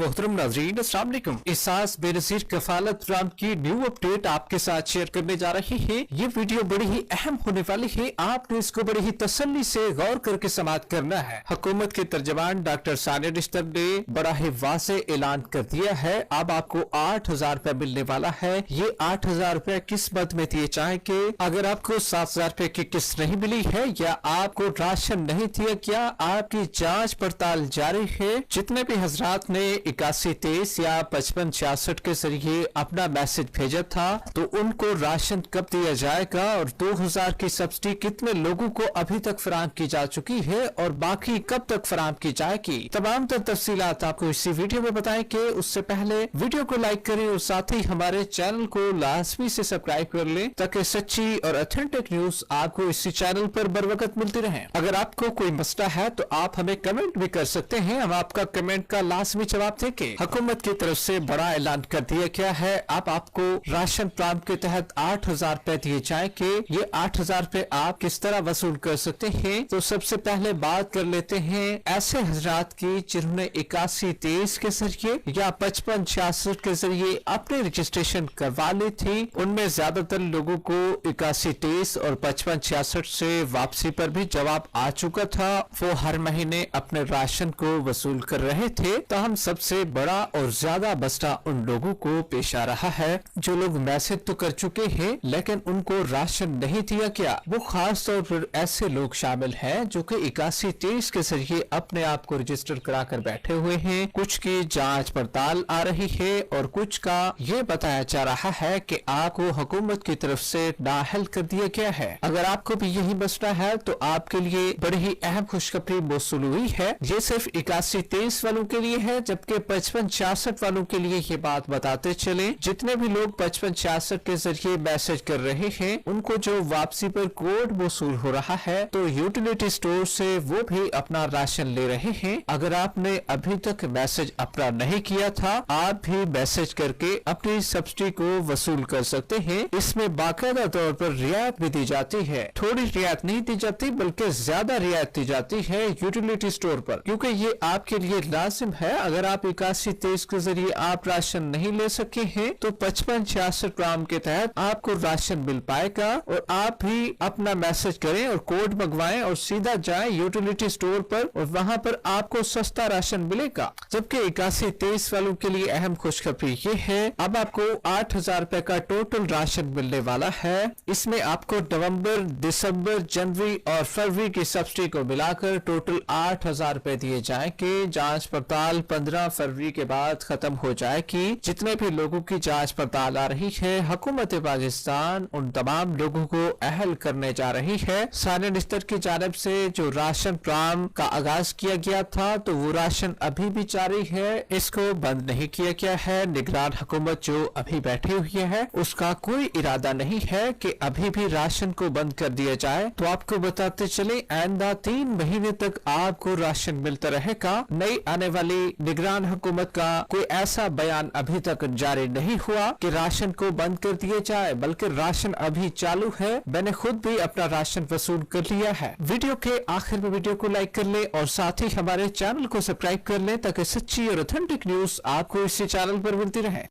मोहतरम नाज़रीन, अस्सलाम वालेकुम। एहसास बेनज़ीर कफालत प्रोग्राम की न्यू अपडेट आपके साथ शेयर करने जा रही है। ये वीडियो बड़ी ही अहम होने वाली है। आपने इसको बड़ी ही तसल्ली से गौर करके समाअत करना है। हुकूमत के तर्जमान डॉक्टर सानिया निश्तर ने बड़ा ही वाज़े ऐलान कर दिया है। अब आपको 8,000 रुपए मिलने वाला है। ये 8,000 रुपए किस मद में दिए जाएंगे? अगर आपको 7,000 रुपए की किस्त नहीं मिली है या आपको राशन नहीं दिया गया, आपकी जाँच पड़ताल जारी है। जितने भी हजरात ने 8123 या 5566 के जरिए अपना मैसेज भेजा था, तो उनको राशन कब दिया जाएगा और 2,000 की सब्सिडी कितने लोगों को अभी तक फराहम की जा चुकी है और बाकी कब तक फराहम की जाएगी, तमाम तफसीलात आपको इसी वीडियो में बताएंगे। उससे पहले वीडियो को लाइक करें और साथ ही हमारे चैनल को लाजमी से सब्सक्राइब कर लें ताकि सच्ची और ऑथेंटिक न्यूज आपको इसी चैनल पर बर वक्त मिलती रहे। अगर आपको कोई मसला है तो आप हमें कमेंट भी कर सकते हैं, हम आपका कमेंट का लाजमी जवाब देंगे। हुकूमत की तरफ से बड़ा ऐलान कर दिया गया है। अब आपको राशन प्रोग्राम के तहत 8,000 रुपए दिए जाएंगे। ये 8,000 रुपए आप किस तरह वसूल कर सकते हैं? तो सबसे पहले बात कर लेते हैं ऐसे हजरात की जिन्होंने 8123 के जरिए या 5566 के जरिए अपने रजिस्ट्रेशन करवा ली थी। उनमें ज्यादातर लोगों को 8123 और 5566 से वापसी पर भी जवाब आ चुका था। वो हर महीने अपने राशन को वसूल कर रहे थे। तो हम सबसे बड़ा और ज्यादा मसला उन लोगों को पेश आ रहा है जो लोग मैसेज तो कर चुके हैं लेकिन उनको राशन नहीं दिया गया। वो खास तौर पर ऐसे लोग शामिल हैं जो कि 8123 के जरिए अपने आप को रजिस्टर करा कर बैठे हुए हैं। कुछ की जांच पड़ताल आ रही है और कुछ का ये बताया जा रहा है कि आपको हुकूमत की तरफ से नाअहल कर दिया गया है। अगर आपको भी यही मसला है तो आपके लिए बड़ी ही अहम खुशखबरी मौसूल हुई है। ये सिर्फ 8123 वालों के लिए है, जबकि 5566 वालों के लिए ये बात बताते चले जितने भी लोग 5566 के जरिए मैसेज कर रहे हैं उनको जो वापसी पर कोड वसूल हो रहा है, तो यूटिलिटी स्टोर से वो भी अपना राशन ले रहे हैं। अगर आपने अभी तक मैसेज अपना नहीं किया था, आप भी मैसेज करके अपनी सब्सिडी को वसूल कर सकते हैं। इसमें बाकायदा तौर पर रियायत भी दी जाती है। थोड़ी रियायत नहीं दी जाती बल्कि ज्यादा रियायत दी जाती है यूटिलिटी स्टोर पर, क्योंकि ये आपके लिए लाजिम है। अगर आप 8123 के जरिए आप राशन नहीं ले सके हैं तो 5566 प्रोग्राम के तहत आपको राशन मिल पाएगा। और आप भी अपना मैसेज करें और कोड मंगवाएं और सीधा जाएं यूटिलिटी स्टोर पर और वहां पर आपको सस्ता राशन मिलेगा। जबकि 8123 वालों के लिए अहम खुशखबरी ये है, अब आपको 8,000 रुपए का टोटल राशन मिलने वाला है। इसमें आपको नवंबर, दिसंबर, जनवरी और फरवरी की सब्सिडी को मिलाकर टोटल 8,000 रुपए दिए जाएंगे। जांच पड़ताल 15 फरवरी के बाद खत्म हो जाएगी। जितने भी लोगों की जांच पड़ताल आ रही है, हुकूमत पाकिस्तान उन तमाम लोगों को अहल करने जा रही है। सानिया निश्तर की जानिब से जो राशन प्रोग्राम का आगाज किया गया था, तो वो राशन अभी भी जारी है, इसको बंद नहीं किया गया है। निगरान हुकूमत जो अभी बैठी हुई है उसका कोई इरादा नहीं है कि अभी भी राशन को बंद कर दिया जाए। तो आपको बताते चले आइंदा 3 महीने तक आपको राशन मिलता रहेगा। नई आने वाली निगरान हुकूमत का कोई ऐसा बयान अभी तक जारी नहीं हुआ कि राशन को बंद कर दिया जाए, बल्कि राशन अभी चालू है। मैंने खुद भी अपना राशन वसूल कर लिया है। वीडियो के आखिर में वीडियो को लाइक कर ले और साथ ही हमारे चैनल को सब्सक्राइब कर ले ताकि सच्ची और ऑथेंटिक न्यूज आपको इसी चैनल पर मिलती रहे।